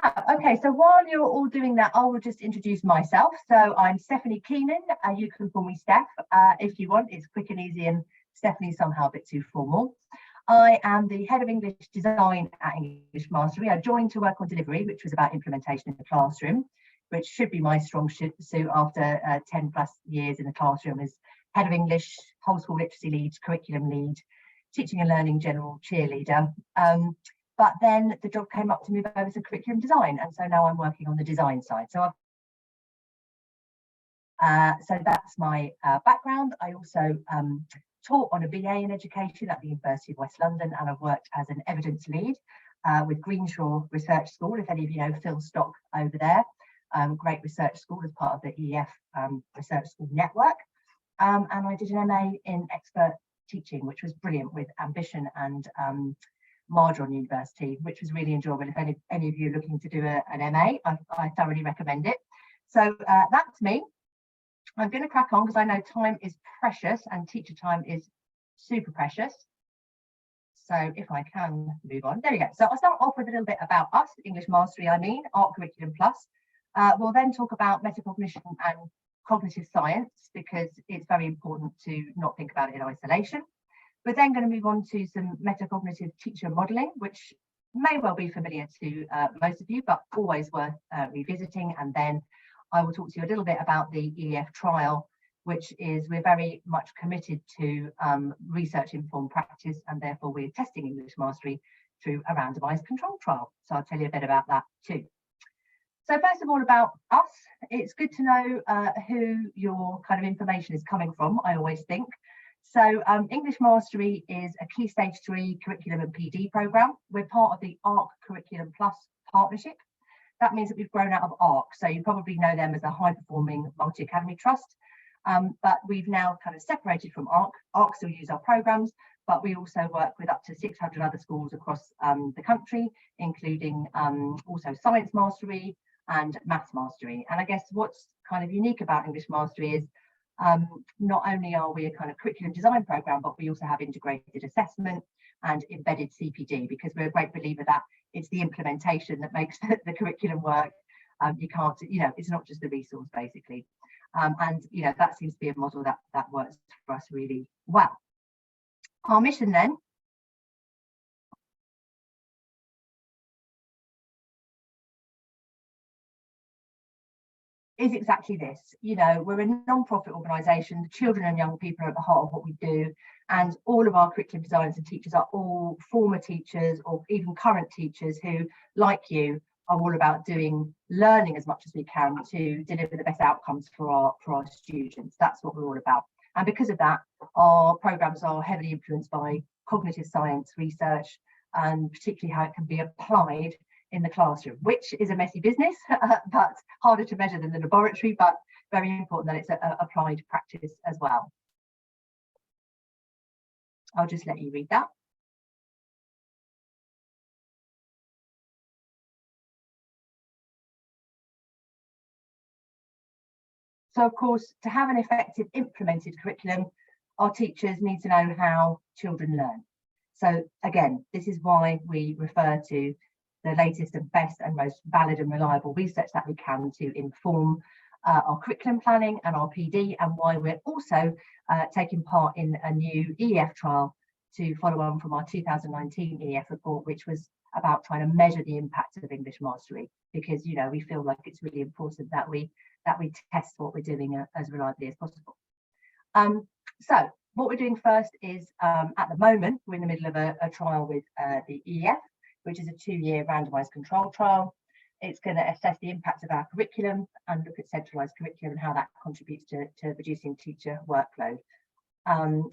Okay, so while you're all doing that, I will just introduce myself. So I'm Stephanie Keenan. You can call me Steph if you want. It's quick and easy, and Stephanie's somehow a bit too formal. I am the head of English design at English Mastery. I joined to work on delivery, which was about implementation in the classroom, which should be my strong suit after 10 plus years in the classroom as head of English, whole school literacy lead, curriculum lead, teaching and learning general cheerleader. But then the job came up to move over to curriculum design, and so now I'm working on the design side. So that's my background. I also taught on a BA in education at the University of West London, and I've worked as an evidence lead with Greenshaw Research School, if any of you know Phil Stock over there. Great research school as part of the EF Research School Network. And I did an MA in expert teaching, which was brilliant, with Ambition and Marjon University, which was really enjoyable. If any of you are looking to do an MA, I thoroughly recommend it. So that's me. I'm going to crack on because I know time is precious and teacher time is super precious. So if I can move on, there we go. So I'll start off with a little bit about us, English Mastery, Art Curriculum Plus. We'll then talk about metacognition and cognitive science, because it's very important to not think about it in isolation. We're then going to move on to some metacognitive teacher modelling, which may well be familiar to most of you, but always worth revisiting. And then I will talk to you a little bit about the EF trial, which is, we're very much committed to research-informed practice, and therefore we're testing English Mastery through a randomised control trial. So I'll tell you a bit about that too. So first of all, about us, it's good to know who your kind of information is coming from, I always think. So English Mastery is a Key Stage 3 curriculum and PD programme. We're part of the ARC Curriculum Plus partnership. That means that we've grown out of ARC. So you probably know them as a high-performing multi-academy trust. But we've now kind of separated from ARC. ARC still use our programmes, but we also work with up to 600 other schools across the country, including also Science Mastery and Maths Mastery. And I guess what's kind of unique about English Mastery is not only are we a kind of curriculum design programme, but we also have integrated assessment and embedded CPD, because we're a great believer that it's the implementation that makes the curriculum work. You can't, it's not just the resource, basically. And, that seems to be a model that works for us really well. Our mission then is exactly this. We're a non-profit organisation. Children and young people are at the heart of what we do, and all of our curriculum designers and teachers are all former teachers or even current teachers who, like you, are all about doing learning as much as we can to deliver the best outcomes for our students. That's what we're all about. And because of that, our programmes are heavily influenced by cognitive science research, and particularly how it can be applied in the classroom, which is a messy business, but harder to measure than the laboratory, but very important that it's a applied practice as well. I'll just let you read that. So of course, to have an effective implemented curriculum, our teachers need to know how children learn. So again, this is why we refer to the latest and best and most valid and reliable research that we can to inform our curriculum planning and our PD, and why we're also taking part in a new EF trial to follow on from our 2019 EF report, which was about trying to measure the impact of English Mastery, because we feel like it's really important that we test what we're doing as reliably as possible. So what we're doing first is, at the moment, we're in the middle of a trial with the EF, which is a 2-year randomised control trial. It's going to assess the impact of our curriculum and look at centralised curriculum and how that contributes to reducing teacher workload. And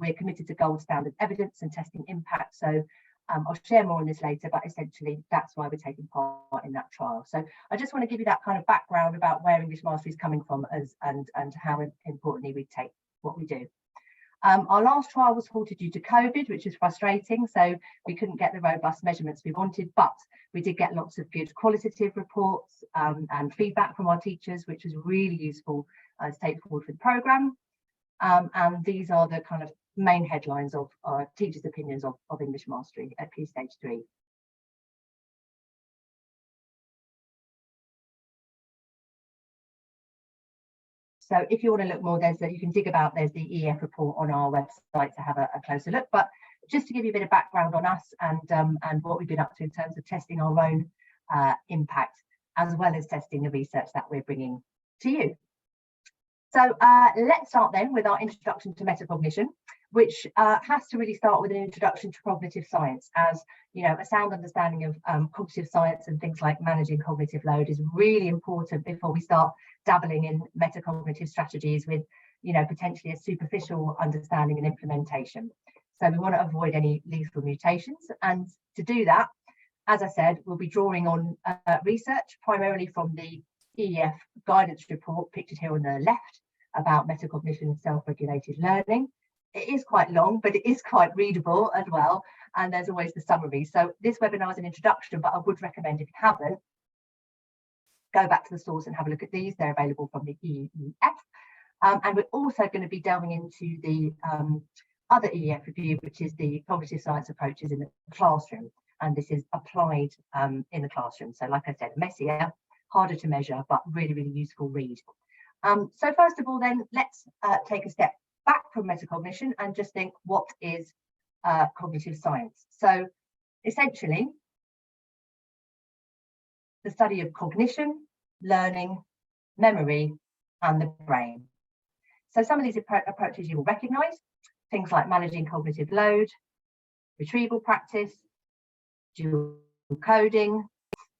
we're committed to gold standard evidence and testing impact. So I'll share more on this later, but essentially that's why we're taking part in that trial. So I just want to give you that kind of background about where English Mastery is coming from and how importantly we take what we do. Our last trial was halted due to COVID, which is frustrating. So we couldn't get the robust measurements we wanted, but we did get lots of good qualitative reports and feedback from our teachers, which was really useful to take forward for the programme. And these are the kind of main headlines of our teachers' opinions of English Mastery at Key Stage 3. So if you want to look more, you can dig about, there's the EF report on our website to have a closer look. But just to give you a bit of background on us and what we've been up to in terms of testing our own impact, as well as testing the research that we're bringing to you. So let's start then with our introduction to metacognition, which has to really start with an introduction to cognitive science. As you know, a sound understanding of cognitive science and things like managing cognitive load is really important before we start dabbling in metacognitive strategies with, you know, potentially a superficial understanding and implementation. So we want to avoid any lethal mutations. And to do that, as I said, we'll be drawing on research primarily from the EF guidance report pictured here on the left about metacognition and self-regulated learning. It is quite long, but it is quite readable as well. And there's always the summary. So this webinar is an introduction, but I would recommend, if you haven't, go back to the source and have a look at these. They're available from the EEF. And we're also going to be delving into the other EEF review, which is the cognitive science approaches in the classroom. And this is applied in the classroom. So like I said, messier, harder to measure, but really, really useful read. So first of all, then, let's take a step back from metacognition and just think, what is cognitive science? So essentially, the study of cognition, learning, memory, and the brain. So some of these approaches you will recognise, things like managing cognitive load, retrieval practice, dual coding,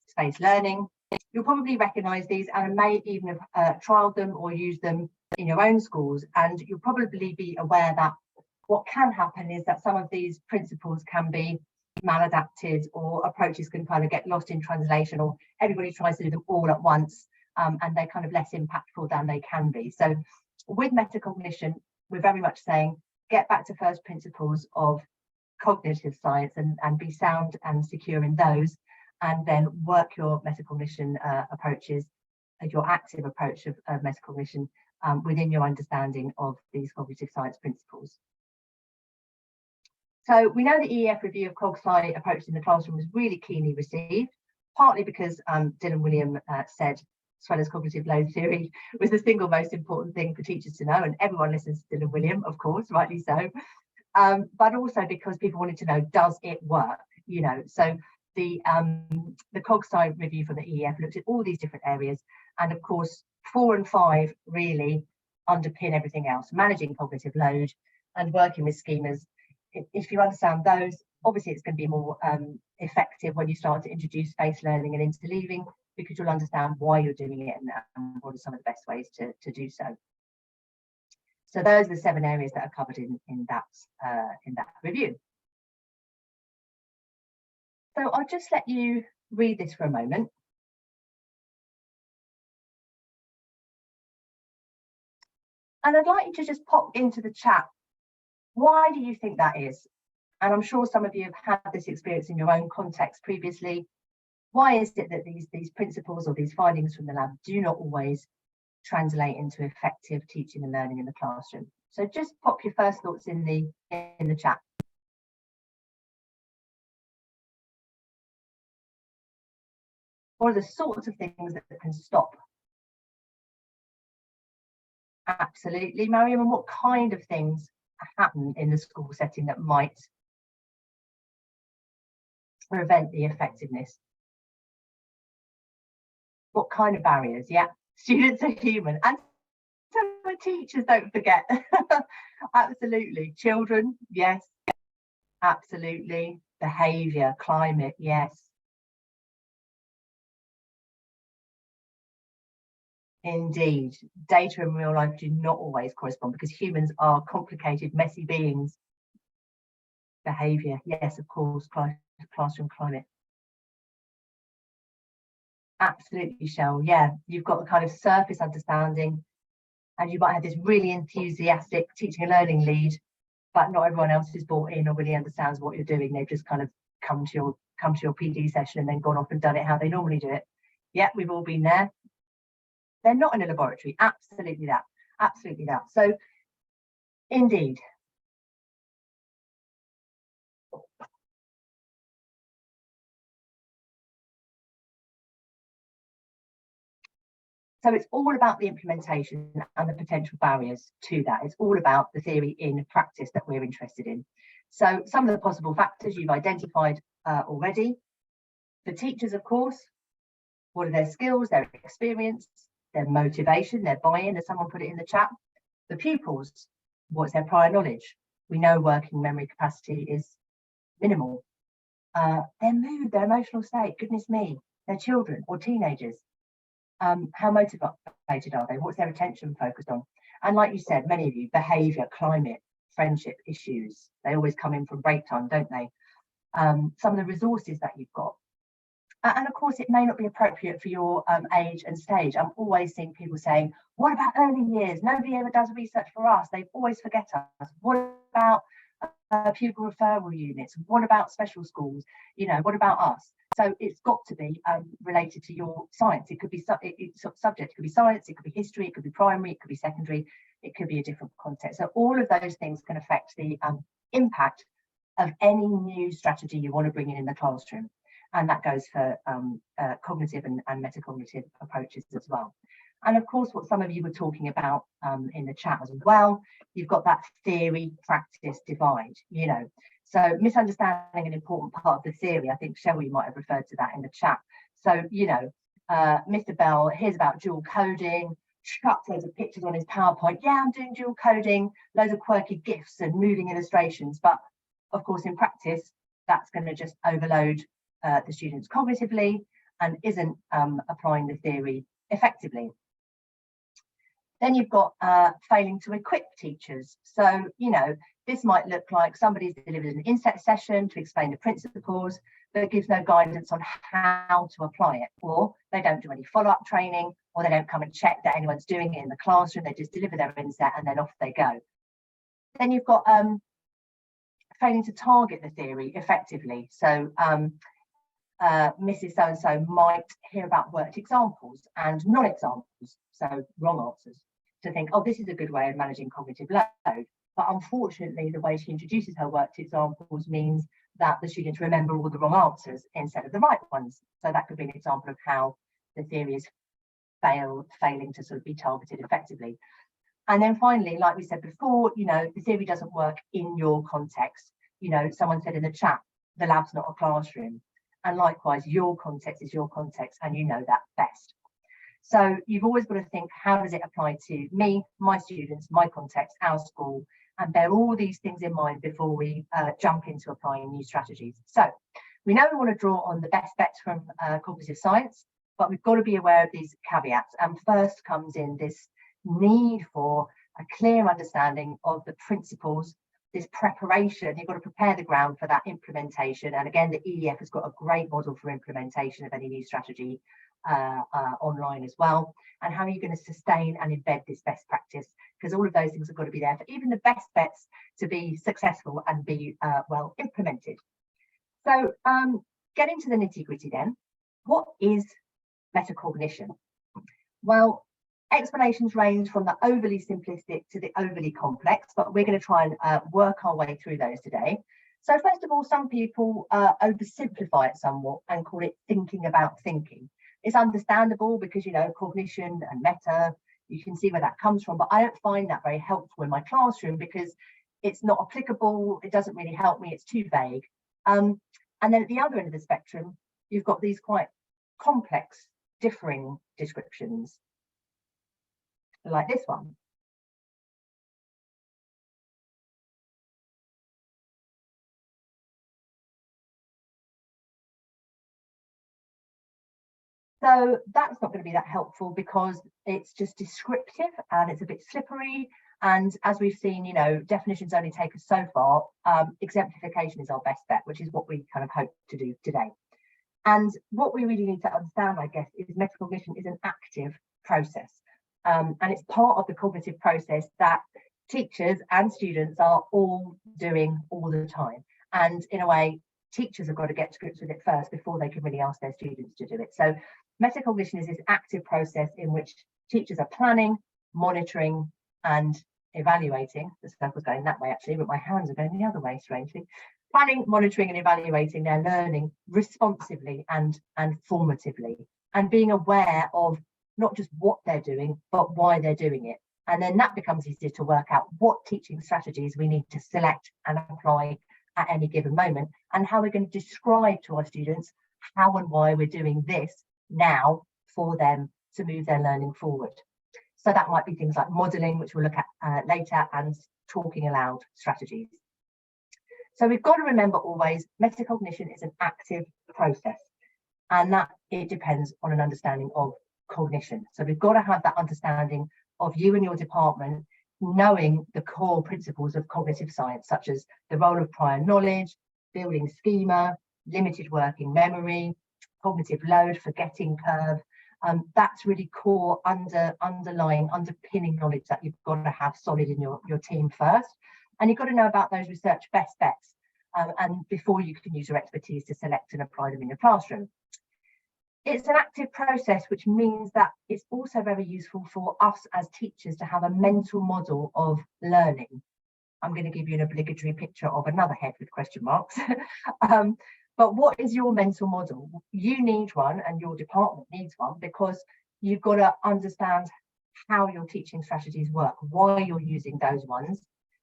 space learning. You'll probably recognise these and may even have trialled them or used them in your own schools. And you'll probably be aware that what can happen is that some of these principles can be maladapted, or approaches can kind of get lost in translation, or everybody tries to do them all at once, and they're kind of less impactful than they can be. So with metacognition, we're very much saying, get back to first principles of cognitive science and be sound and secure in those, and then work your metacognition approaches, your active approach of metacognition within your understanding of these cognitive science principles. So we know the EEF review of CogSci approach in the classroom was really keenly received, partly because Dylan William said Sweller's cognitive load theory was the single most important thing for teachers to know, and everyone listens to Dylan William, of course, rightly so. But also because people wanted to know, does it work? You know, so the CogSci review from the EEF looked at all these different areas, and of course 4 and 5 really underpin everything else. Managing cognitive load and working with schemas. If you understand those, obviously it's going to be more effective when you start to introduce space learning and interleaving, because you'll understand why you're doing it and what are some of the best ways to do so. So those are the 7 areas that are covered in that review. So I'll just let you read this for a moment. And I'd like you to just pop into the chat, why do you think that is? And I'm sure some of you have had this experience in your own context previously. Why is it that these principles or these findings from the lab do not always translate into effective teaching and learning in the classroom? So just pop your first thoughts in the chat. What are the sorts of things that can stop? Absolutely, Mariam. And what kind of things happen in the school setting that might prevent the effectiveness? What kind of barriers? Yeah, students are human, and so are teachers, don't forget. Absolutely. Children, yes. Absolutely. Behaviour, climate, yes. Indeed. Data in real life do not always correspond, because humans are complicated, messy beings. Behaviour, yes, of course. Classroom climate. Absolutely, Shell. Yeah, you've got the kind of surface understanding, and you might have this really enthusiastic teaching and learning lead, but not everyone else is bought in or really understands what you're doing. They've just kind of come to your PD session and then gone off and done it how they normally do it. Yeah, we've all been there. They're not in a laboratory. Absolutely that. Absolutely that. So, indeed. So it's all about the implementation and the potential barriers to that. It's all about the theory in practice that we're interested in. So some of the possible factors you've identified already. For teachers, of course, what are their skills, their experience, their motivation, their buy-in, as someone put it in the chat. The pupils, what's their prior knowledge? We know working memory capacity is minimal. Their mood, their emotional state, goodness me, their children or teenagers. How motivated are they? What's their attention focused on? And like you said, many of you, behaviour, climate, friendship issues, they always come in from break time, don't they? Some of the resources that you've got. And of course, it may not be appropriate for your age and stage. I'm always seeing people saying, what about early years? Nobody ever does research for us. They always forget us. What about pupil referral units? What about special schools? You know, what about us? So it's got to be related to your science. It could be subject, it could be science, it could be history, it could be primary, it could be secondary, it could be a different context. So all of those things can affect the impact of any new strategy you want to bring in the classroom. And that goes for cognitive and metacognitive approaches as well. And of course, what some of you were talking about in the chat as well, you've got that theory practice divide, you know. So misunderstanding an important part of the theory, I think Shelly might have referred to that in the chat. So, you know, Mr. Bell hears about dual coding, chucks loads of pictures on his PowerPoint. Yeah, I'm doing dual coding, loads of quirky GIFs and moving illustrations. But of course, in practice, that's going to just overload the students cognitively and isn't applying the theory effectively. Then you've got failing to equip teachers. So, you know, this might look like somebody's delivered an inset session to explain the principles, but gives no guidance on how to apply it, or they don't do any follow-up training, or they don't come and check that anyone's doing it in the classroom. They just deliver their inset and then off they go. Then you've got failing to target the theory effectively. So Mrs. So-and-so might hear about worked examples and non-examples, so wrong answers, to think, oh, this is a good way of managing cognitive load. But unfortunately, the way she introduces her worked examples means that the students remember all the wrong answers instead of the right ones. So that could be an example of how the theory is failing to sort of be targeted effectively. And then finally, like we said before, you know, the theory doesn't work in your context. You know, someone said in the chat, the lab's not a classroom. And likewise, your context is your context, and you know that best. So you've always got to think, how does it apply to me, my students, my context, our school, and bear all these things in mind before we jump into applying new strategies. So we know we want to draw on the best bets from cognitive science, but we've got to be aware of these caveats. And first comes in this need for a clear understanding of the principles, this preparation. You've got to prepare the ground for that implementation. And again, the EEF has got a great model for implementation of any new strategy online as well. And how are you going to sustain and embed this best practice? Because all of those things have got to be there for even the best bets to be successful and be well implemented. So getting to the nitty-gritty then, what is metacognition? Well, explanations range from the overly simplistic to the overly complex, but we're going to try and work our way through those today. So first of all, some people oversimplify it somewhat and call it thinking about thinking. It's understandable because, you know, cognition and meta, you can see where that comes from, but I don't find that very helpful in my classroom because it's not applicable, it doesn't really help me, it's too vague. And then at the other end of the spectrum, you've got these quite complex, differing descriptions, like this one. So that's not going to be that helpful because it's just descriptive and it's a bit slippery. And as we've seen, you know, definitions only take us so far. Exemplification is our best bet, which is what we kind of hope to do today. And what we really need to understand, I guess, is metacognition is an active process. And it's part of the cognitive process that teachers and students are all doing all the time. And in a way, teachers have got to get to grips with it first before they can really ask their students to do it. So metacognition is this active process in which teachers are planning, monitoring, and evaluating. The circle's going that way actually, but my hands are going the other way, strangely. Planning, monitoring, and evaluating their learning responsively and formatively, and being aware of not just what they're doing, but why they're doing it. And then that becomes easier to work out what teaching strategies we need to select and apply at any given moment, and how we're going to describe to our students how and why we're doing this now for them to move their learning forward. So that might be things like modelling, which we'll look at later, and talking aloud strategies. So we've got to remember always, metacognition is an active process, and that it depends on an understanding of cognition. So we've got to have that understanding of you and your department knowing the core principles of cognitive science, such as the role of prior knowledge, building schema, limited working memory, cognitive load, forgetting curve. That's really core underlying underpinning knowledge that you've got to have solid in your team first. And you've got to know about those research best bets and before you can use your expertise to select and apply them in your classroom. It's an active process, which means that it's also very useful for us as teachers to have a mental model of learning. I'm going to give you an obligatory picture of another head with question marks. But what is your mental model? You need one, and your department needs one, because you've got to understand how your teaching strategies work, why you're using those ones.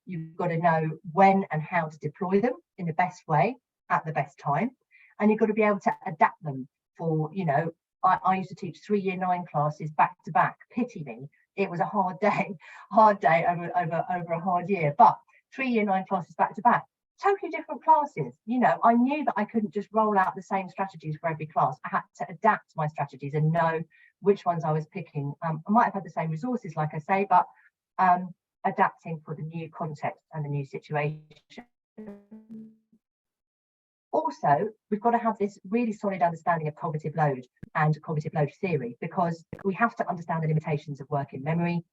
You've got to know when and how to deploy them in the best way at the best time. And you've got to be able to adapt them for, you know, I used to teach 3 Year 9 classes back to back. Pity me. It was a hard day over a hard year. But 3 Year 9 classes back to back, totally different classes. You know, I knew that I couldn't just roll out the same strategies for every class. I had to adapt my strategies and know which ones I was picking. I might have had the same resources, like I say, but adapting for the new context and the new situation. Also, we've got to have this really solid understanding of cognitive load and cognitive load theory, because we have to understand the limitations of working memory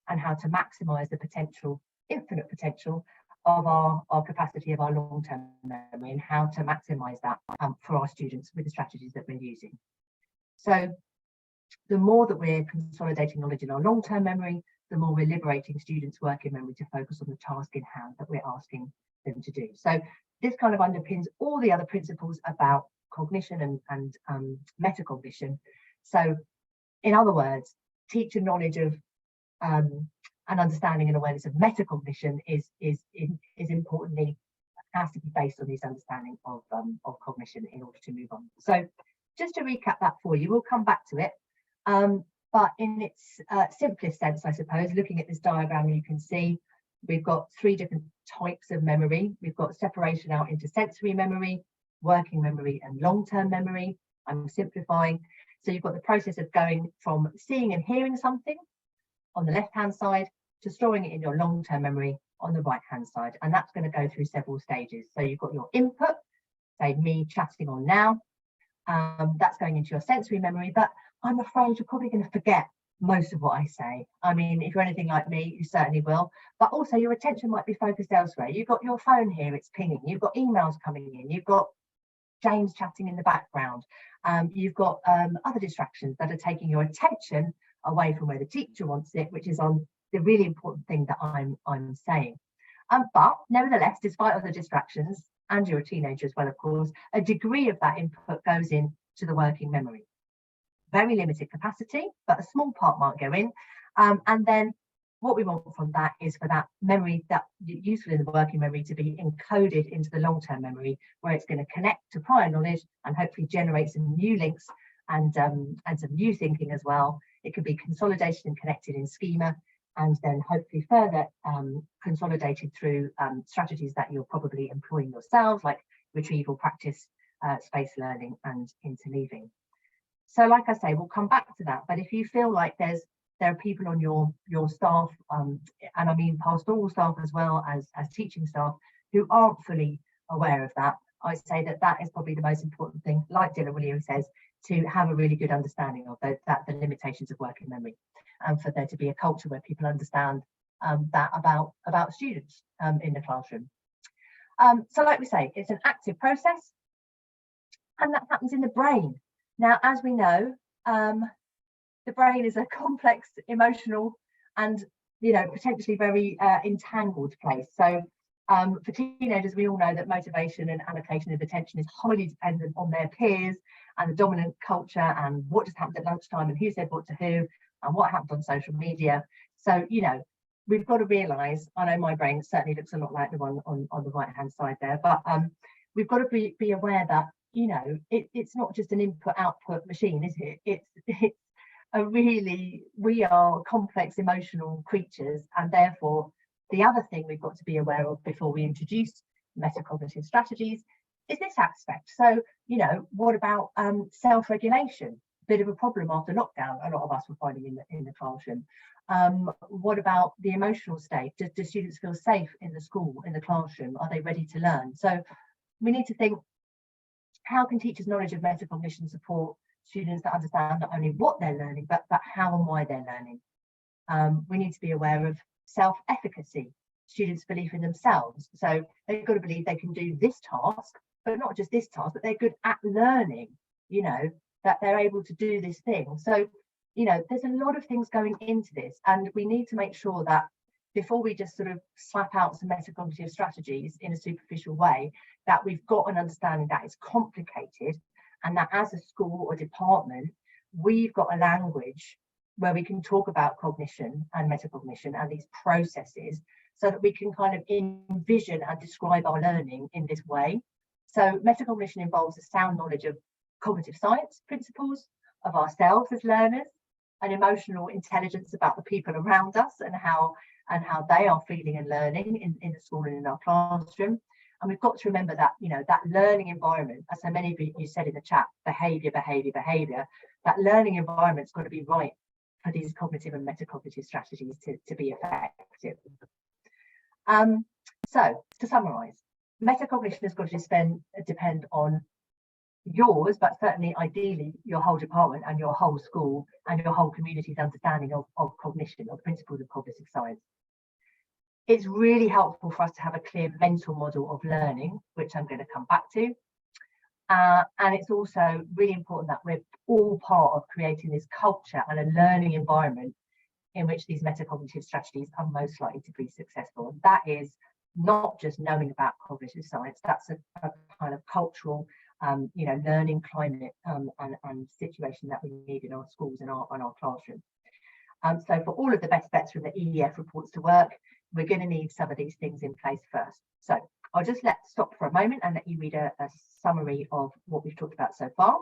and how to maximise the potential, infinite potential of our capacity of our long-term memory, and how to maximise that for our students with the strategies that we're using. So the more that we're consolidating knowledge in our long-term memory, the more we're liberating students' working memory to focus on the task in hand that we're asking them to do. So this kind of underpins all the other principles about cognition and metacognition. So in other words, teacher knowledge of and understanding and awareness of metacognition is importantly has to be based on this understanding of cognition in order to move on. So just to recap that for you, we'll come back to it. But in its simplest sense, I suppose, looking at this diagram, you can see we've got 3 different types of memory. We've got separation out into sensory memory, working memory, and long-term memory. I'm simplifying. So you've got the process of going from seeing and hearing something on the left-hand side to storing it in your long-term memory on the right-hand side. And that's going to go through several stages. So you've got your input, say me chatting on now. That's going into your sensory memory, but I'm afraid you're probably going to forget most of what I say. I mean, if you're anything like me, you certainly will. But also your attention might be focused elsewhere. You've got your phone here, it's pinging. You've got emails coming in. You've got James chatting in the background. You've got other distractions that are taking your attention away from where the teacher wants it, which is on the really important thing that I'm saying. But nevertheless, despite all the distractions, and you're a teenager as well, of course, a degree of that input goes into the working memory. Very limited capacity, but a small part might go in. And then what we want from that is for that memory, that useful in the working memory, to be encoded into the long-term memory, where it's going to connect to prior knowledge and hopefully generate some new links and some new thinking as well. It could be consolidated and connected in schema, and then hopefully further consolidated through strategies that you're probably employing yourselves, like retrieval practice, space learning, and interleaving. So like I say, we'll come back to that. But if you feel like there are people on your staff, and I mean pastoral staff as well as teaching staff, who aren't fully aware of that, I say that is probably the most important thing, like Dylan Williams says, to have a really good understanding of the limitations of working memory, and for there to be a culture where people understand that about students in the classroom. So like we say, it's an active process, and that happens in the brain. Now, as we know, the brain is a complex, emotional, and potentially very entangled place. So For teenagers, we all know that motivation and allocation of attention is highly dependent on their peers and the dominant culture and what just happened at lunchtime and who said what to who and what happened on social media. So, you know, we've got to realise, I know my brain certainly looks a lot like the one on the right-hand side there, but we've got to be aware that, you know, it's not just an input-output machine, is it? It's a really, we are complex emotional creatures, and therefore the other thing we've got to be aware of before we introduce metacognitive strategies is this aspect. So, you know, what about self-regulation? Bit of a problem after lockdown, a lot of us were finding in the classroom. What about the emotional state? Do students feel safe in the school, in the classroom? Are they ready to learn? So we need to think, how can teachers' knowledge of metacognition support students that understand not only what they're learning, but how and why they're learning? We need to be aware of self-efficacy, students' belief in themselves. So they've got to believe they can do this task, but not just this task, but they're good at learning, you know, that they're able to do this thing. So, you know, there's a lot of things going into this, and we need to make sure that before we just sort of slap out some metacognitive strategies in a superficial way, that we've got an understanding that it's complicated, and that as a school or department, we've got a language where we can talk about cognition and metacognition and these processes, so that we can kind of envision and describe our learning in this way. So metacognition involves a sound knowledge of cognitive science principles, of ourselves as learners, an emotional intelligence about the people around us and how they are feeling and learning in the school and in our classroom. And we've got to remember that, you know, that learning environment, as so many of you said in the chat, behaviour, that learning environment's got to be right for these cognitive and metacognitive strategies to be effective. So to summarise, metacognition has got to depend on yours, but certainly ideally your whole department and your whole school and your whole community's understanding of cognition, of principles of cognitive science. It's really helpful for us to have a clear mental model of learning, which I'm going to come back to. And it's also really important that we're all part of creating this culture and a learning environment in which these metacognitive strategies are most likely to be successful. And that is not just knowing about cognitive science, that's a kind of cultural you know, learning climate and situation that we need in our schools and our classrooms. So for all of the best bets from the EEF reports to work, we're going to need some of these things in place first. So I'll just stop for a moment and let you read a summary of what we've talked about so far.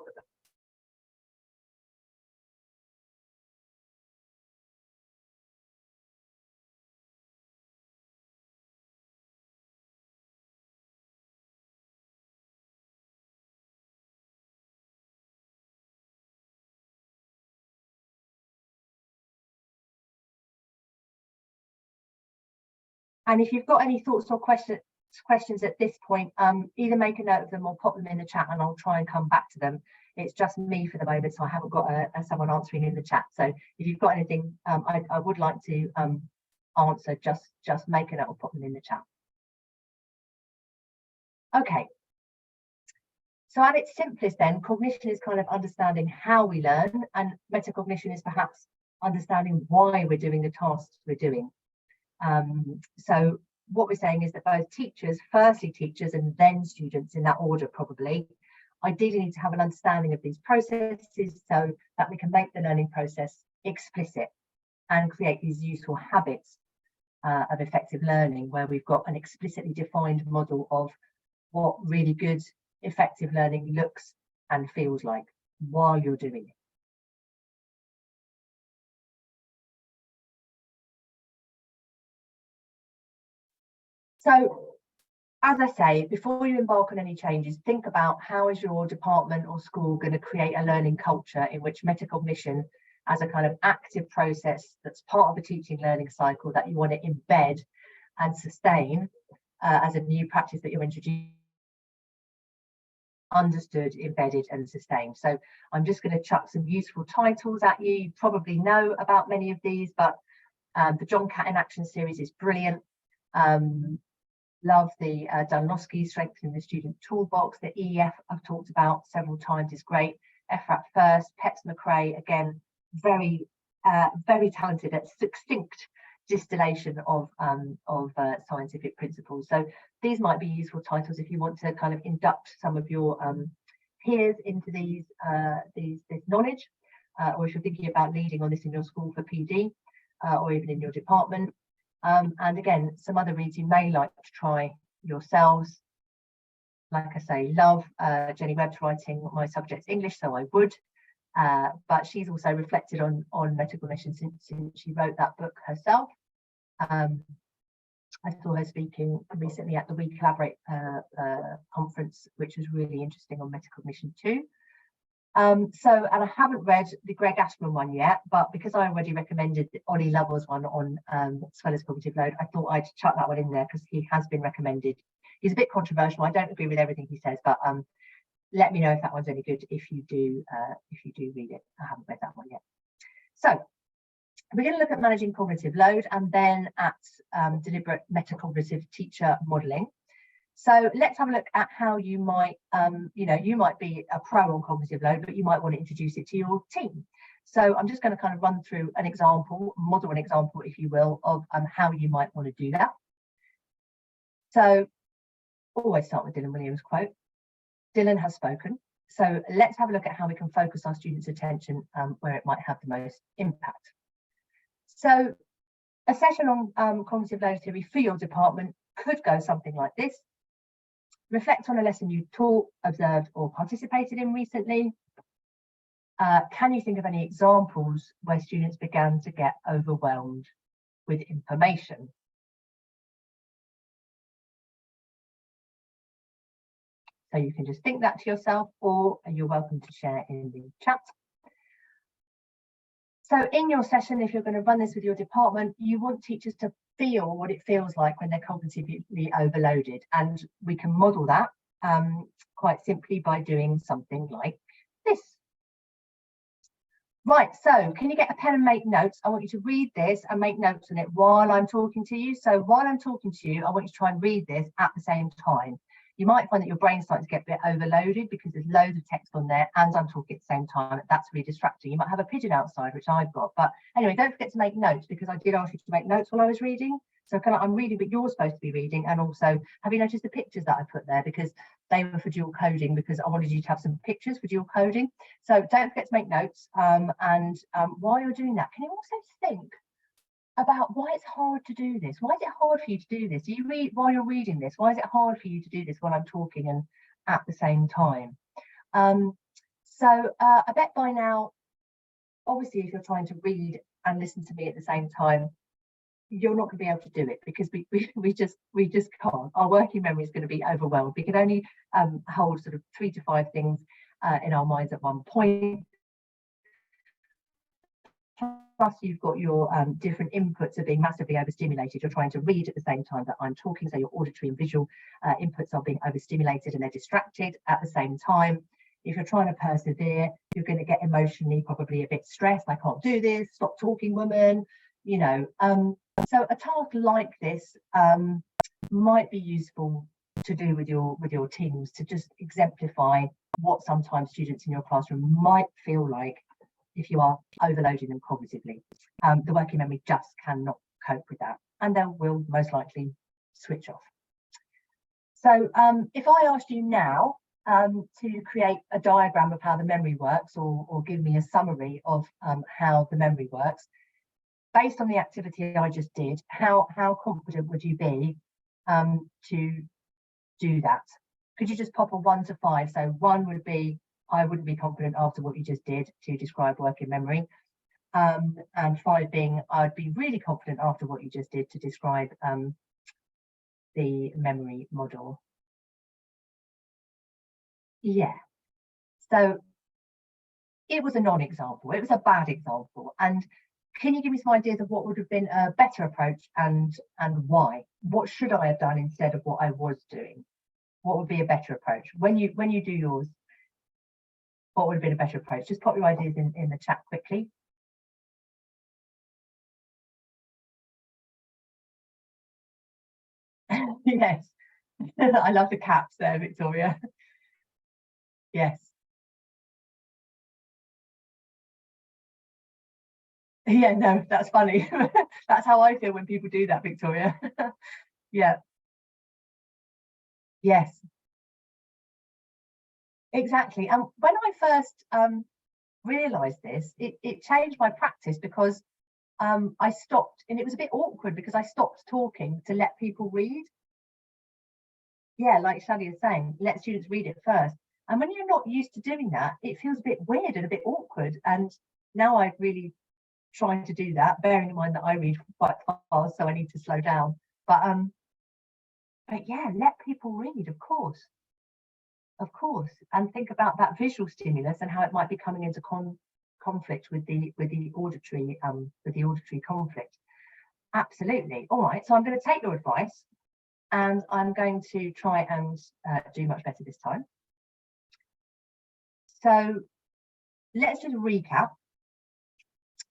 And if you've got any thoughts or questions at this point, either make a note of them or pop them in the chat and I'll try and come back to them. It's just me for the moment, so I haven't got someone answering in the chat. So if you've got anything I would like to answer, just make a note or pop them in the chat. Okay. So at its simplest then, cognition is kind of understanding how we learn, and metacognition is perhaps understanding why we're doing the tasks we're doing. So what we're saying is that both teachers, firstly teachers and then students in that order probably, ideally need to have an understanding of these processes so that we can make the learning process explicit and create these useful habits of effective learning, where we've got an explicitly defined model of what really good effective learning looks and feels like while you're doing it. So, as I say, before you embark on any changes, think about how is your department or school going to create a learning culture in which metacognition as a kind of active process that's part of a teaching learning cycle that you want to embed and sustain as a new practice that you're introducing, understood, embedded and sustained. So I'm just going to chuck some useful titles at you. You probably know about many of these, but the John Catt in Action series is brilliant. Love the Dunlosky Strengthening the Student Toolbox. The EEF I've talked about several times is great. FRAP First, Peps McRae, again, very talented at succinct distillation of scientific principles. So these might be useful titles if you want to kind of induct some of your peers into this knowledge, or if you're thinking about leading on this in your school for PD, or even in your department. And again, some other reads you may like to try yourselves. Like I say, love Jenny Webb's writing. My subject's English, so I would. But she's also reflected on metacognition since she wrote that book herself. I saw her speaking recently at the We Collaborate conference, which was really interesting on metacognition too. And I haven't read the Greg Ashman one yet, but because I already recommended Ollie Lovell's one on Sweller's cognitive load, I thought I'd chuck that one in there because he has been recommended. He's a bit controversial. I don't agree with everything he says, but let me know if that one's any good if you do read it. I haven't read that one yet. So we're going to look at managing cognitive load and then at deliberate metacognitive teacher modelling. So let's have a look at how you might, you might be a pro on cognitive load, but you might want to introduce it to your team. So I'm just going to kind of run through an example, model an example, if you will, of how you might want to do that. So always start with Dylan Williams' quote. Dylan has spoken. So let's have a look at how we can focus our students' attention where it might have the most impact. So a session on cognitive load theory for your department could go something like this. Reflect on a lesson you taught, observed, or participated in recently. Can you think of any examples where students began to get overwhelmed with information? So you can just think that to yourself, or you're welcome to share in the chat. So in your session, if you're going to run this with your department, you want teachers to feel what it feels like when they're cognitively overloaded. And we can model that quite simply by doing something like this. Right, so can you get a pen and make notes? I want you to read this and make notes on it while I'm talking to you. So while I'm talking to you, I want you to try and read this at the same time. You might find that your brain starts to get a bit overloaded because there's loads of text on there and I'm talking at the same time. That's really distracting. You might have a pigeon outside, which I've got. But anyway, don't forget to make notes because I did ask you to make notes while I was reading. So I'm reading, but you're supposed to be reading. And also, have you noticed the pictures that I put there? Because they were for dual coding, because I wanted you to have some pictures for dual coding. So don't forget to make notes. While you're doing that, can you also think about why it's hard to do this? Why is it hard for you to do this? Do you read while you're reading this? Why is it hard for you to do this while I'm talking and at the same time? I bet by now, obviously, if you're trying to read and listen to me at the same time, you're not going to be able to do it because we just can't. Our working memory is going to be overwhelmed. We can only hold sort of 3 to 5 things in our minds at one point. Plus, you've got your different inputs are being massively overstimulated. You're trying to read at the same time that I'm talking, so your auditory and visual inputs are being overstimulated and they're distracted at the same time. If you're trying to persevere, you're going to get emotionally probably a bit stressed. I can't do this. Stop talking, woman. You know. So a task like this might be useful to do with your teams to just exemplify what sometimes students in your classroom might feel like if you are overloading them cognitively. The working memory just cannot cope with that, and they will most likely switch off. So if I asked you now to create a diagram of how the memory works, or give me a summary of how the memory works, based on the activity I just did, how confident would you be to do that? Could you just pop a 1 to 5? So 1 would be, I wouldn't be confident after what you just did to describe working memory. And 5 being, I'd be really confident after what you just did to describe the memory model. Yeah. So it was a non-example. It was a bad example. And can you give me some ideas of what would have been a better approach and why? What should I have done instead of what I was doing? What would be a better approach? When you do yours, what would have been a better approach? Just pop your ideas in the chat quickly. Yes, I love the caps there, Victoria. Yes. Yeah, no, that's funny. That's how I feel when people do that, Victoria. Yeah, yes, exactly. And when I first realized this, it changed my practice because I stopped, and it was a bit awkward because I stopped talking to let people read. Yeah, like Shadi is saying, let students read it first. And when you're not used to doing that, it feels a bit weird and a bit awkward. And now I've really tried to do that, bearing in mind that I read quite fast, so I need to slow down. But yeah, let people read, of course, and think about that visual stimulus and how it might be coming into conflict with the auditory conflict. Absolutely. All right, so I'm going to take your advice, and I'm going to try and do much better this time. So let's just recap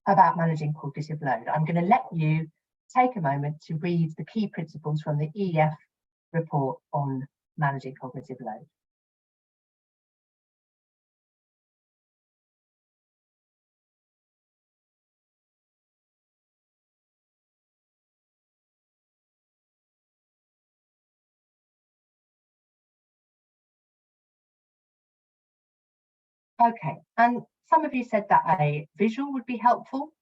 about managing cognitive load. I'm going to let you take a moment to read the key principles from the EF report on managing cognitive load. Okay, and some of you said that a visual would be helpful.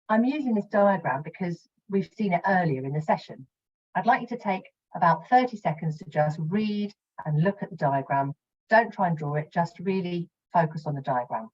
I'm using this diagram because we've seen it earlier in the session. I'd like you to take about 30 seconds to just read and look at the diagram. Don't try and draw it, just really focus on the diagram.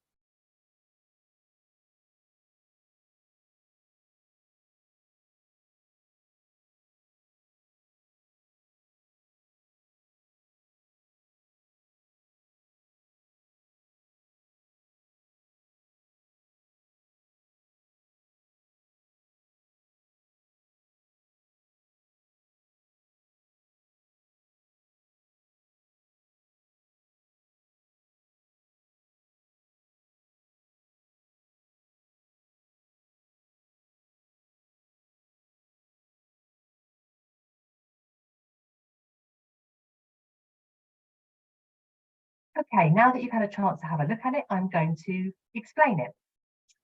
Okay, now that you've had a chance to have a look at it, I'm going to explain it.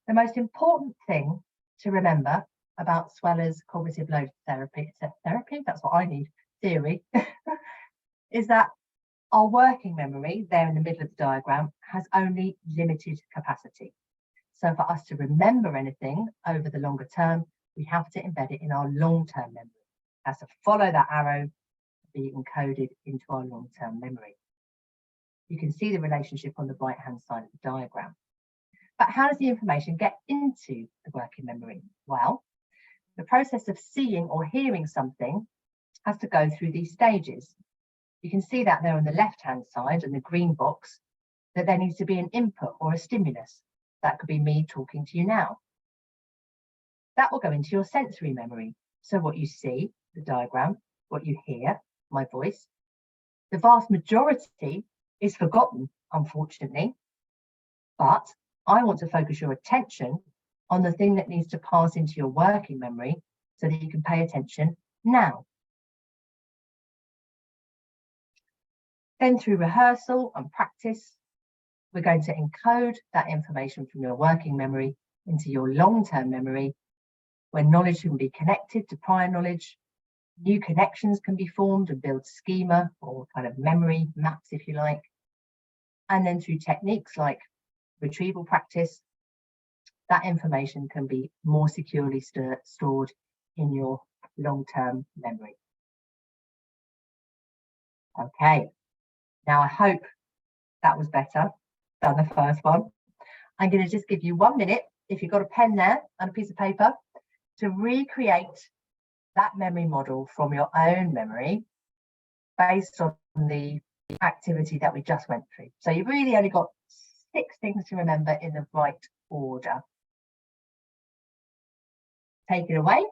The most important thing to remember about Sweller's cognitive load therapy, that's what I need, theory, is that our working memory, there in the middle of the diagram, has only limited capacity. So for us to remember anything over the longer term, we have to embed it in our long-term memory. It has to follow that arrow to be encoded into our long-term memory. You can see the relationship on the right-hand side of the diagram. But how does the information get into the working memory? Well, the process of seeing or hearing something has to go through these stages. You can see that there on the left-hand side in the green box, that there needs to be an input or a stimulus. That could be me talking to you now. That will go into your sensory memory. So what you see, the diagram, what you hear, my voice, the vast majority is forgotten, unfortunately. But I want to focus your attention on the thing that needs to pass into your working memory so that you can pay attention now. Then through rehearsal and practice, we're going to encode that information from your working memory into your long-term memory, where knowledge can be connected to prior knowledge, new connections can be formed and build schema or kind of memory maps, if you like. And then through techniques like retrieval practice, that information can be more securely stored in your long-term memory. Okay, now I hope that was better than the first one. I'm going to just give you 1 minute, if you've got a pen there and a piece of paper, to recreate that memory model from your own memory based on the activity that we just went through. So you've really only got 6 things to remember in the right order. Take it away.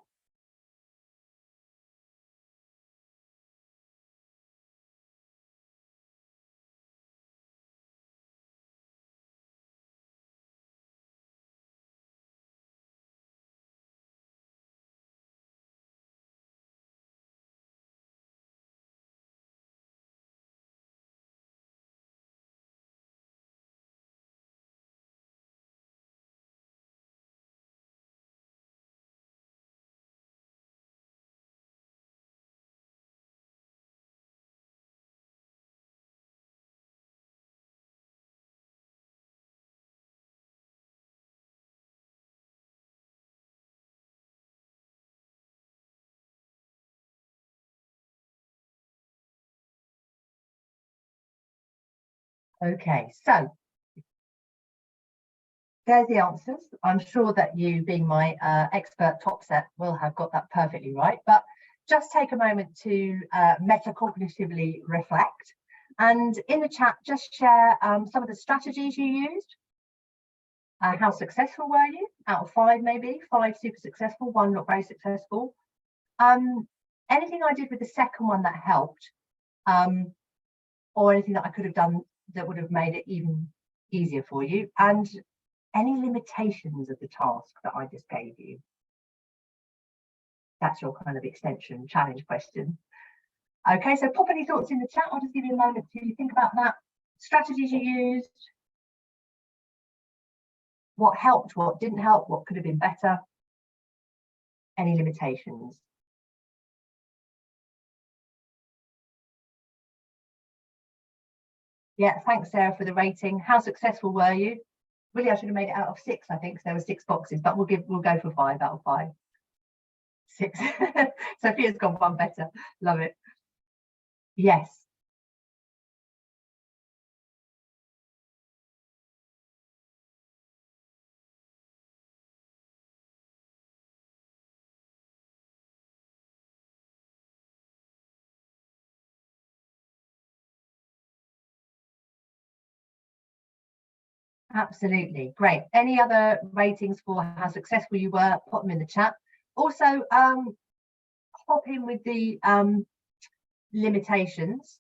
Okay, so there's the answers. I'm sure that you, being my expert top set, will have got that perfectly right. But just take a moment to metacognitively reflect. And in the chat, just share some of the strategies you used. How successful were you? Out of 5, maybe 5 super successful, 1 not very successful. Anything I did with the second one that helped, or anything that I could have done that would have made it even easier for you, and any limitations of the task that I just gave you. That's your kind of extension challenge question. Okay, so pop any thoughts in the chat. I'll just give you a moment to think about that. Strategies you used, what helped, what didn't help, what could have been better, any limitations. Yeah, thanks, Sarah, for the rating. How successful were you? Really, I should have made it out of 6, I think, so there were 6 boxes, but we'll go for 5 out of 5. 6. Sophia's gone 1 better. Love it. Yes. Absolutely, great. Any other ratings for how successful you were? Put them in the chat. Also, hop in with the limitations.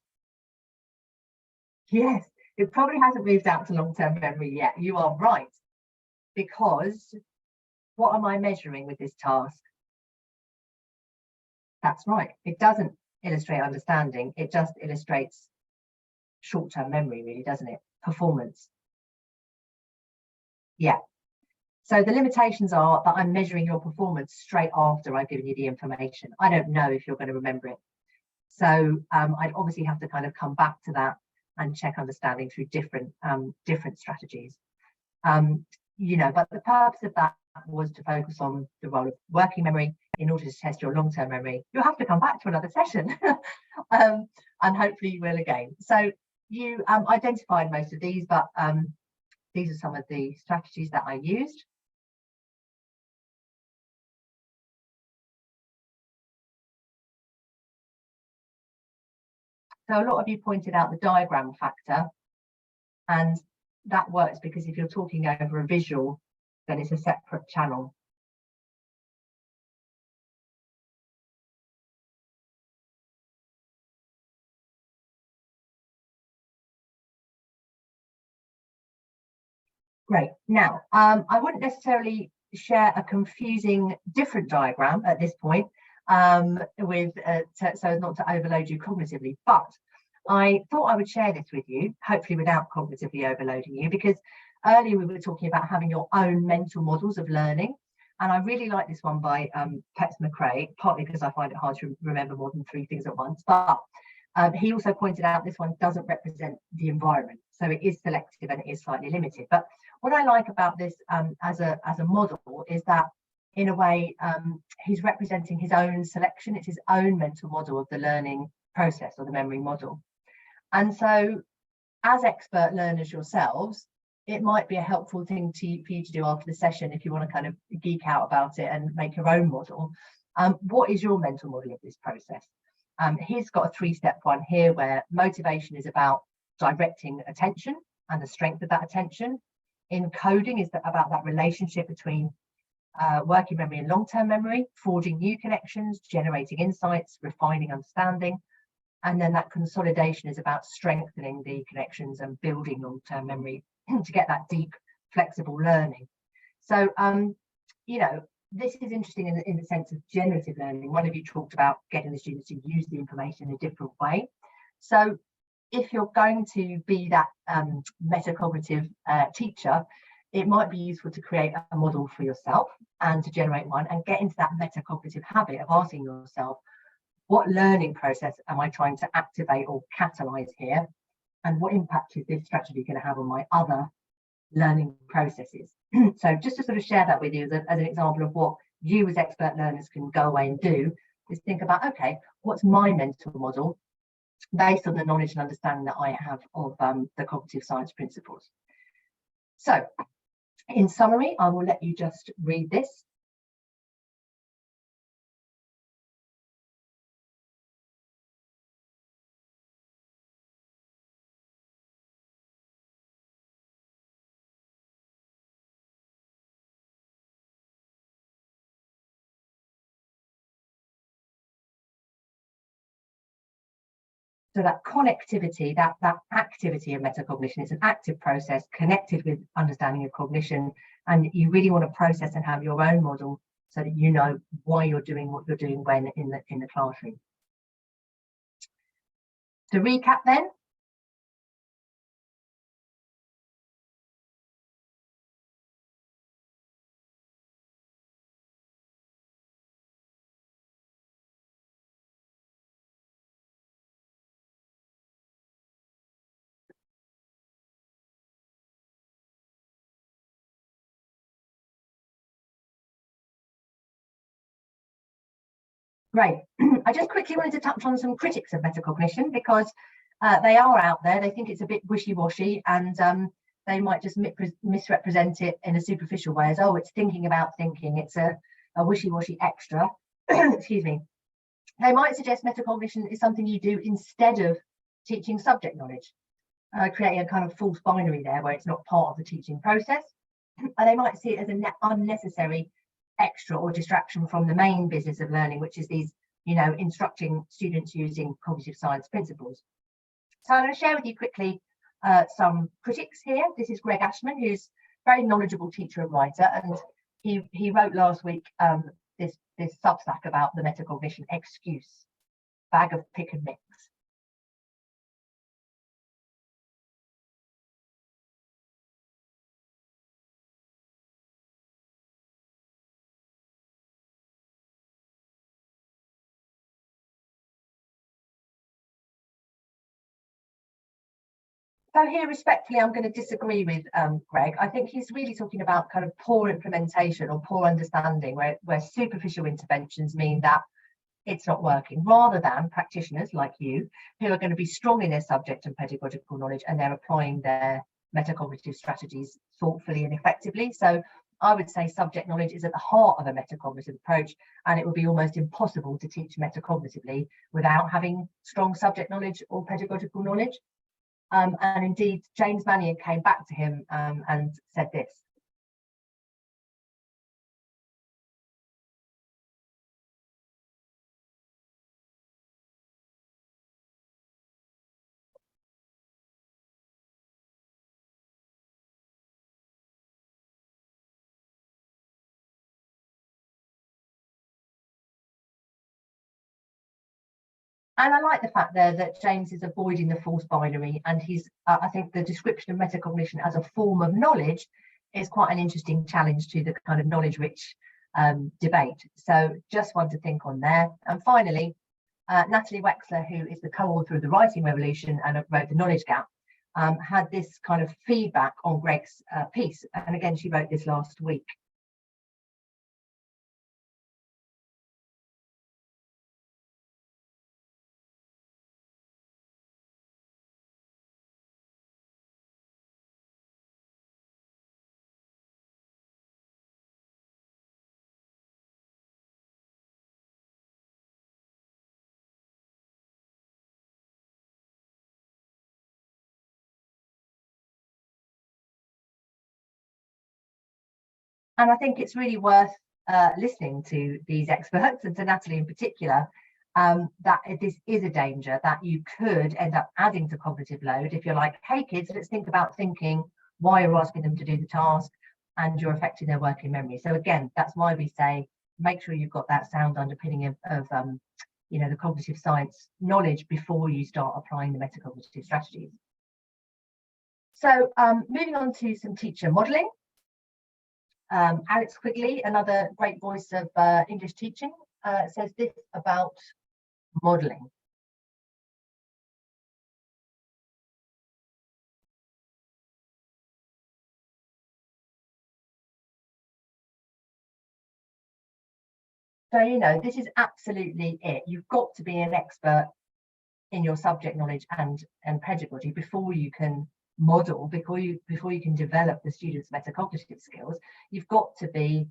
Yes, it probably hasn't moved out to long-term memory yet. You are right, because what am I measuring with this task? That's right. It doesn't illustrate understanding. It just illustrates short-term memory, really, doesn't it? Performance. Yeah. So the limitations are that I'm measuring your performance straight after I've given you the information. I don't know if you're going to remember it. So I'd obviously have to kind of come back to that and check understanding through different strategies. You know, but the purpose of that was to focus on the role of working memory in order to test your long-term memory. You'll have to come back to another session, and hopefully you will again. So you identified most of these, but these are some of the strategies that I used. So a lot of you pointed out the diagram factor, and that works because if you're talking over a visual, then it's a separate channel. Great. Now, I wouldn't necessarily share a confusing different diagram at this point, with so as not to overload you cognitively, but I thought I would share this with you, hopefully without cognitively overloading you, because earlier we were talking about having your own mental models of learning. And I really like this one by Peps McRae, partly because I find it hard to remember more than 3 things at once. But he also pointed out this one doesn't represent the environment. So it is selective and it is slightly limited. But what I like about this as a model is that, in a way, he's representing his own selection. It's his own mental model of the learning process, or the memory model. And so as expert learners yourselves, it might be a helpful thing for you to do after the session, if you want to kind of geek out about it and make your own model. What is your mental model of this process? He's got a 3-step one here, where motivation is about directing attention and the strength of that attention. Encoding is about that relationship between working memory and long-term memory, forging new connections, generating insights, refining understanding. And then that consolidation is about strengthening the connections and building long-term memory to get that deep, flexible learning. So, you know, this is interesting in the sense of generative learning. One of you talked about getting the students to use the information in a different way. So if you're going to be that metacognitive teacher, it might be useful to create a model for yourself and to generate one, and get into that metacognitive habit of asking yourself, what learning process am I trying to activate or catalyze here? And what impact is this strategy going to have on my other learning processes? So just to sort of share that with you as an example of what you as expert learners can go away and do, is think about, okay, what's my mental model? based on the knowledge and understanding that I have of the cognitive science principles. So, in summary, I will let you just read this. So that connectivity, that activity of metacognition, it's an active process connected with understanding of cognition, and you really want to process and have your own model so that you know why you're doing what you're doing when in the classroom. To recap then, great. I just quickly wanted to touch on some critics of metacognition, because they are out there. They think it's a bit wishy-washy, and they might just misrepresent it in a superficial way as, oh, it's thinking about thinking. It's a wishy-washy extra. Excuse me. They might suggest metacognition is something you do instead of teaching subject knowledge, creating a kind of false binary there where it's not part of the teaching process. And they might see it as an unnecessary extra or distraction from the main business of learning, which is these, instructing students using cognitive science principles. So I'm going to share with you quickly some critics here. This is Greg Ashman, who's a very knowledgeable teacher and writer, and he wrote last week this Substack about the metacognition excuse, bag of pick and mix. So here, respectfully, I'm going to disagree with Greg. I think he's really talking about kind of poor implementation or poor understanding, where superficial interventions mean that it's not working, rather than practitioners like you, who are going to be strong in their subject and pedagogical knowledge, and they're applying their metacognitive strategies thoughtfully and effectively. So I would say subject knowledge is at the heart of a metacognitive approach, and it would be almost impossible to teach metacognitively without having strong subject knowledge or pedagogical knowledge. And indeed, James Mannion came back to him and said this. And I like the fact there that James is avoiding the false binary, and he's, I think the description of metacognition as a form of knowledge is quite an interesting challenge to the kind of knowledge-rich debate. So just one to think on there. And finally, Natalie Wexler, who is the co-author of The Writing Revolution and wrote The Knowledge Gap, had this kind of feedback on Greg's piece. And again, she wrote this last week. And I think it's really worth listening to these experts, and to Natalie in particular, that this is a danger, that you could end up adding to cognitive load if you're like, hey kids, let's think about thinking while you're asking them to do the task, and you're affecting their working memory. So again, that's why we say, make sure you've got that sound underpinning of the cognitive science knowledge before you start applying the metacognitive strategies. So moving on to some teacher modelling. Alex Quigley, another great voice of English teaching, says this about modelling. So, this is absolutely it. You've got to be an expert in your subject knowledge and pedagogy before you can model, before you can develop the students' metacognitive skills. You've got to be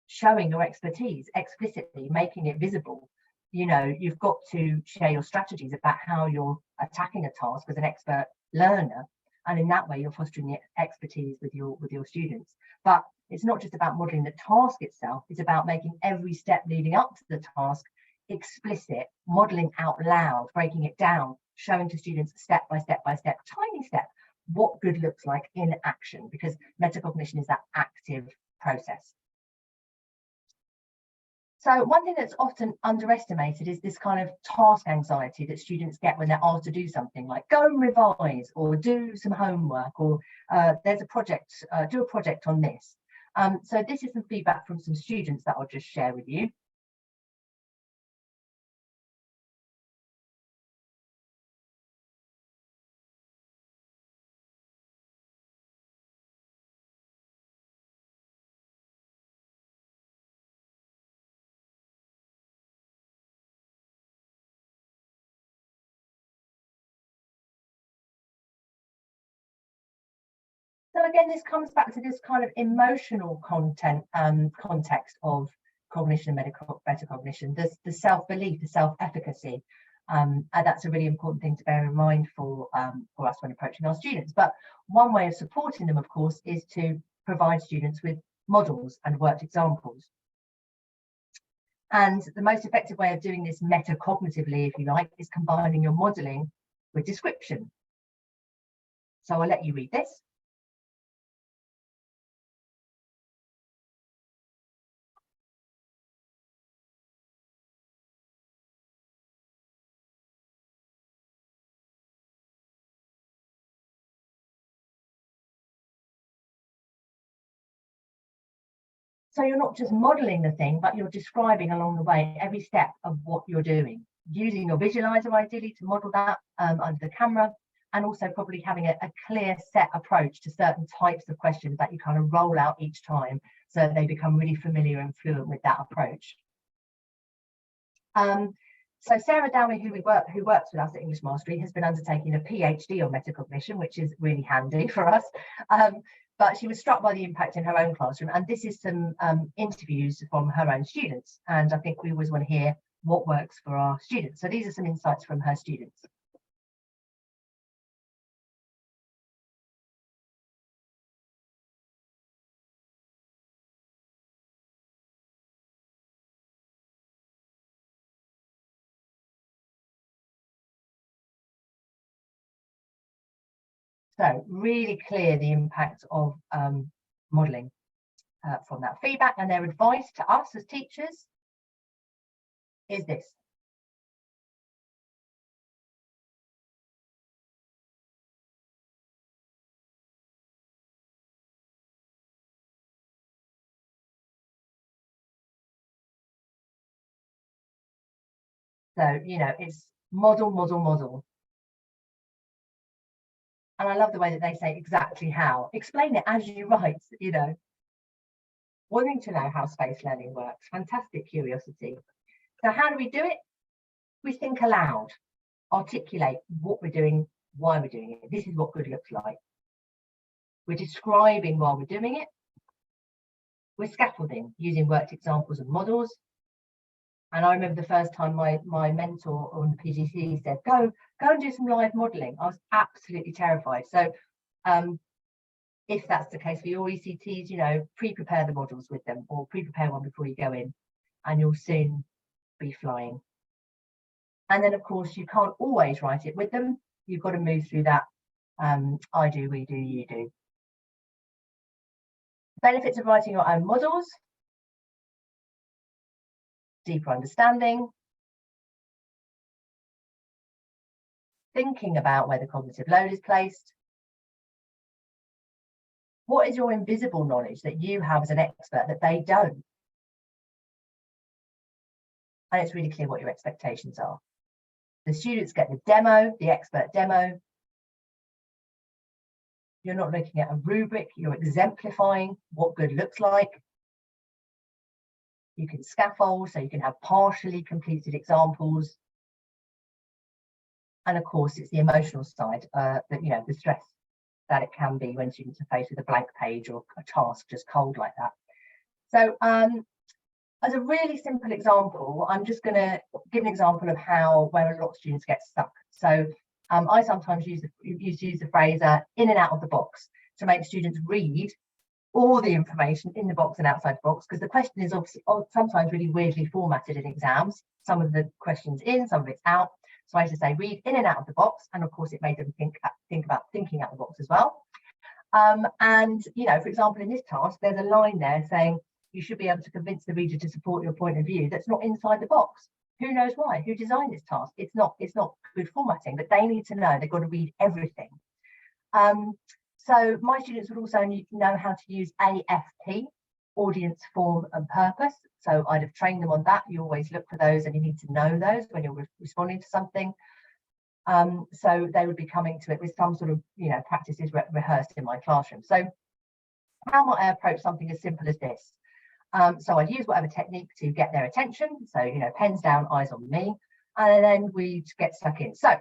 showing your expertise explicitly, making it visible. You know, you've got to share your strategies about how you're attacking a task as an expert learner, and in that way you're fostering the expertise with your students. But it's not just about modeling the task itself, it's about making every step leading up to the task explicit, modeling out loud, breaking it down, showing to students step by step by step, tiny step, what good looks like in action, because metacognition is that active process. So one thing that's often underestimated is this kind of task anxiety that students get when they're asked to do something, like go and revise or do some homework, or there's a project, do a project on this. So this is some feedback from some students that I'll just share with you. So again, this comes back to this kind of emotional content context of cognition and metacognition, the self-belief, the self-efficacy. And that's a really important thing to bear in mind for us when approaching our students. But one way of supporting them, of course, is to provide students with models and worked examples. And the most effective way of doing this metacognitively, if you like, is combining your modeling with description. So I'll let you read this. So you're not just modeling the thing, but you're describing along the way every step of what you're doing, using your visualizer ideally to model that under the camera, and also probably having a clear set approach to certain types of questions that you kind of roll out each time so that they become really familiar and fluent with that approach. So Sarah Downey, who works with us at English Mastery, has been undertaking a PhD on metacognition, which is really handy for us. But she was struck by the impact in her own classroom, and this is some interviews from her own students, and I think we always want to hear what works for our students. So these are some insights from her students. So really clear the impact of modelling from that feedback, and their advice to us as teachers is this. So, you know, it's model, model, model. And I love the way that they say exactly how. Explain it as you write, you know. Wanting to know how space learning works, fantastic curiosity. So how do we do it? We think aloud, articulate what we're doing, why we're doing it. This is what good looks like. We're describing while we're doing it. We're scaffolding using worked examples and models. And I remember the first time my mentor on the PGC said, go and do some live modelling. I was absolutely terrified. So if that's the case for your ECTs, you know, pre-prepare the models with them, or pre-prepare one before you go in, and you'll soon be flying. And then, of course, you can't always write it with them. You've got to move through that I do, we do, you do. Benefits of writing your own models: deeper understanding, thinking about where the cognitive load is placed. What is your invisible knowledge that you have as an expert that they don't? And it's really clear what your expectations are. The students get the demo, the expert demo. You're not looking at a rubric, you're exemplifying what good looks like. You can scaffold, so you can have partially completed examples. And of course, it's the emotional side, that, you know, the stress that it can be when students are faced with a blank page or a task just cold like that. So as a really simple example, I'm just going to give an example of where a lot of students get stuck. So I sometimes use the phrase in and out of the box to make students read all the information in the box and outside the box, because the question is obviously sometimes really weirdly formatted in exams. Some of the questions in, some of it's out. So I used to say read in and out of the box, and of course it made them think about thinking out the box as well. And you know, for example, in this task, there's a line there saying you should be able to convince the reader to support your point of view that's not inside the box. Who knows why? Who designed this task? It's not good formatting, but they need to know they've got to read everything. So my students would also need to know how to use AFP, audience, form and purpose. So I'd have trained them on that. You always look for those, and you need to know those when you're responding to something. So they would be coming to it with some sort of, you know, practices rehearsed in my classroom. So how might I approach something as simple as this? So I'd use whatever technique to get their attention. So, you know, pens down, eyes on me, and then we get stuck in. So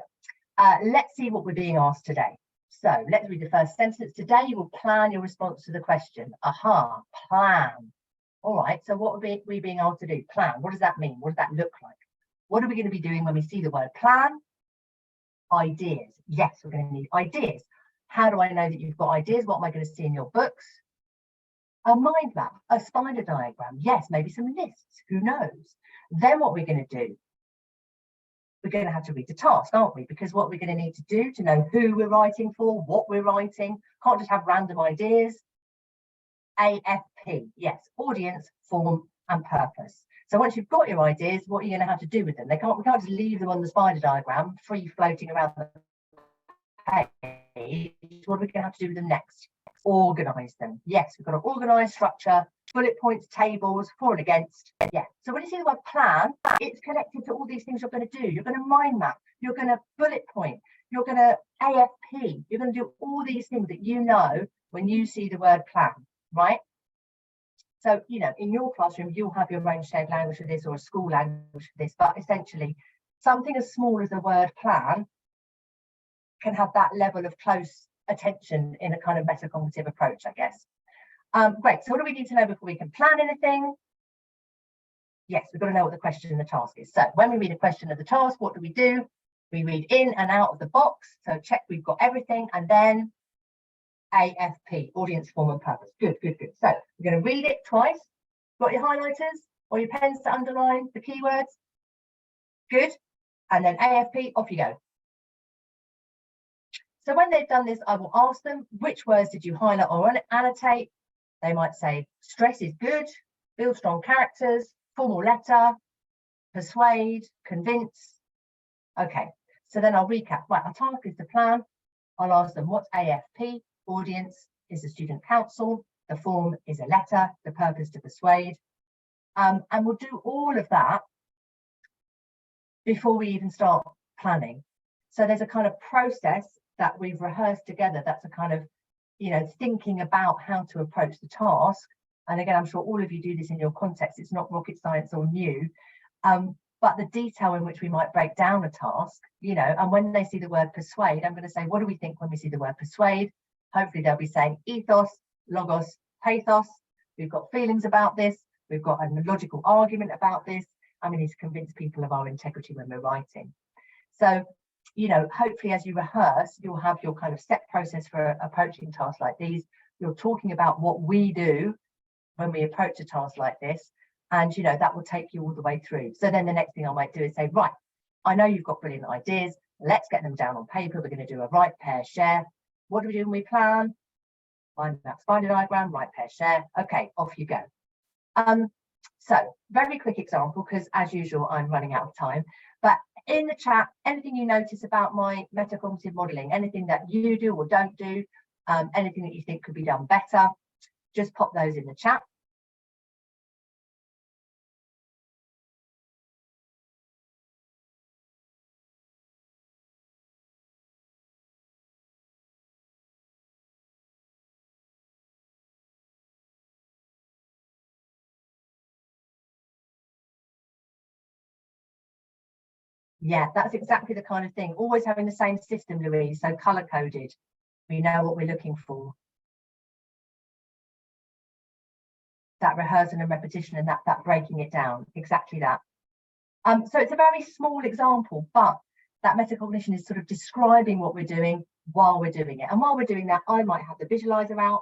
let's see what we're being asked today. So let's read the first sentence. Today you will plan your response to the question. Aha, plan. All right, so what are we being asked to do? Plan. What does that mean? What does that look like? What are we going to be doing when we see the word plan? Ideas. Yes, we're going to need ideas. How do I know that you've got ideas? What am I going to see in your books? A mind map, a spider diagram. Yes, maybe some lists. Who knows? Then what we're going to do? We're going to have to read the task, aren't we? Because what we're going to need to do to know who we're writing for, what we're writing, can't just have random ideas. AFP, yes, audience, form and purpose. So once you've got your ideas, what are you going to have to do with them? We can't just leave them on the spider diagram, free floating around the page. What are we going to have to do with them next? Organise them. Yes, we've got to organise, structure, bullet points, tables, for and against. Yeah. So when you see the word plan, it's connected to all these things you're going to do. You're going to mind map. You're going to bullet point. You're going to AFP. You're going to do all these things that you know when you see the word plan, right? So, you know, in your classroom, you'll have your own shared language for this or a school language for this, but essentially something as small as the word plan can have that level of close attention in a kind of metacognitive approach, I guess. Great. So what do we need to know before we can plan anything? Yes, we've got to know what the question and the task is. So when we read a question of the task, what do? We read in and out of the box. So check we've got everything, and then AFP, audience, form and purpose. Good, good, good. So we're going to read it twice. Got your highlighters or your pens to underline the keywords? Good. And then AFP, off you go. So when they've done this, I will ask them, which words did you highlight or annotate? They might say, stress is good, build strong characters, formal letter, persuade, convince. Okay, so then I'll recap. Right, our task is to plan. I'll ask them, what's AFP? Audience is the student council. The form is a letter. The purpose to persuade. And we'll do all of that before we even start planning. So there's a kind of process that we've rehearsed together. That's a kind of, you know, thinking about how to approach the task. And again, I'm sure all of you do this in your context. It's not rocket science or new, but the detail in which we might break down a task, you know, and when they see the word persuade, I'm going to say, what do we think when we see the word persuade? Hopefully they'll be saying ethos, logos, pathos. We've got feelings about this. We've got a logical argument about this. And we need to convince people of our integrity when we're writing. So, you know, hopefully as you rehearse, you'll have your kind of set process for approaching tasks like these. You're talking about what we do when we approach a task like this. And, you know, that will take you all the way through. So then the next thing I might do is say, right, I know you've got brilliant ideas. Let's get them down on paper. We're going to do a write, pair, share. What do we do when we plan? Find that spider diagram, write, pair, share. Okay, off you go. So very quick example, because as usual, I'm running out of time. But in the chat, anything you notice about my metacognitive modelling, anything that you do or don't do, anything that you think could be done better, just pop those in the chat. Yeah, that's exactly the kind of thing. Always having the same system, Louise, so colour coded. We know what we're looking for. That rehearsal and repetition and that breaking it down, exactly that. So it's a very small example, but that metacognition is sort of describing what we're doing while we're doing it. And while we're doing that, I might have the visualizer out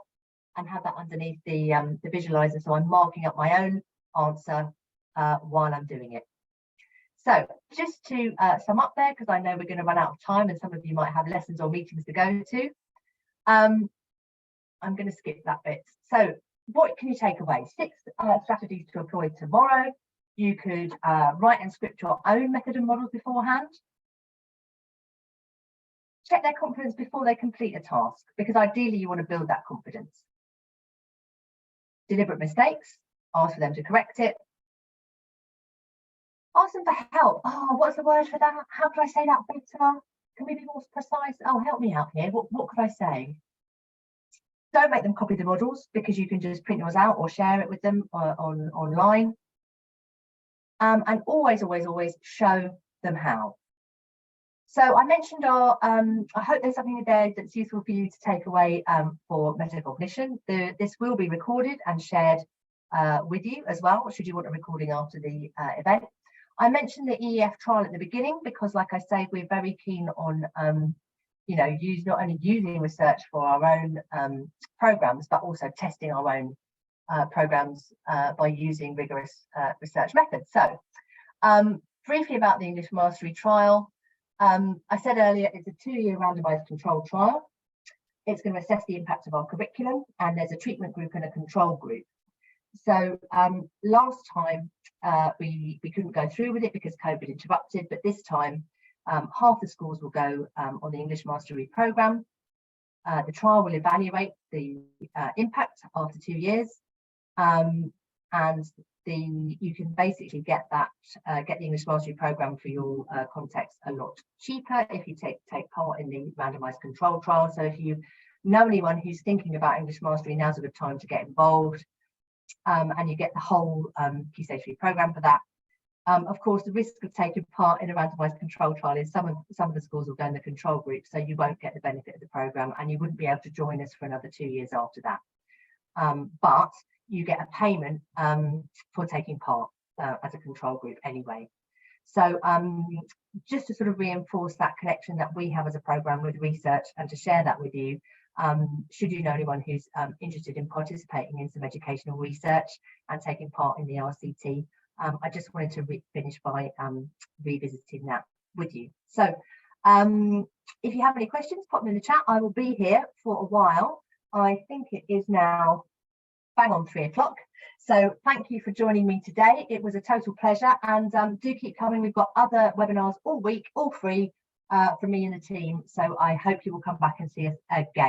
and have that underneath the visualizer. So I'm marking up my own answer while I'm doing it. So just to sum up there, because I know we're going to run out of time and some of you might have lessons or meetings to go to. I'm going to skip that bit. So what can you take away? 6 strategies to employ tomorrow. You could write and script your own method and models beforehand. Check their confidence before they complete a task, because ideally you want to build that confidence. Deliberate mistakes, ask for them to correct it. Ask them for help. Oh, what's the word for that? How can I say that better? Can we be more precise? Oh, help me out here. What could I say? Don't make them copy the models, because you can just print yours out or share it with them online. And always show them how. So I mentioned our, I hope there's something there that's useful for you to take away for metacognition. This will be recorded and shared with you as well, should you want a recording after the event. I mentioned the EEF trial at the beginning, because like I say, we're very keen on, not only using research for our own programs, but also testing our own programs by using rigorous research methods. So briefly about the English Mastery Trial. I said earlier, it's a 2-year randomised controlled trial. It's going to assess the impact of our curriculum, and there's a treatment group and a control group. So last time we couldn't go through with it because COVID interrupted, but this time half the schools will go on the English Mastery programme. The trial will evaluate the impact after 2 years, and you can basically get the English Mastery programme for your context a lot cheaper if you take part in the randomised control trial. So if you know anyone who's thinking about English Mastery, now's a good time to get involved, and you get the whole Key Stage 3 programme for that. Of course, the risk of taking part in a randomised control trial is some of the schools will go in the control group, so you won't get the benefit of the programme, and you wouldn't be able to join us for another 2 years after that. But you get a payment for taking part as a control group anyway. So just to sort of reinforce that connection that we have as a programme with research, and to share that with you, should you know anyone who's interested in participating in some educational research and taking part in the RCT, I just wanted to finish by revisiting that with you. So if you have any questions, pop them in the chat. I will be here for a while. I think it is now bang on 3 o'clock. So thank you for joining me today. It was a total pleasure, and do keep coming. We've got other webinars all week, all free from me and the team. So I hope you will come back and see us again.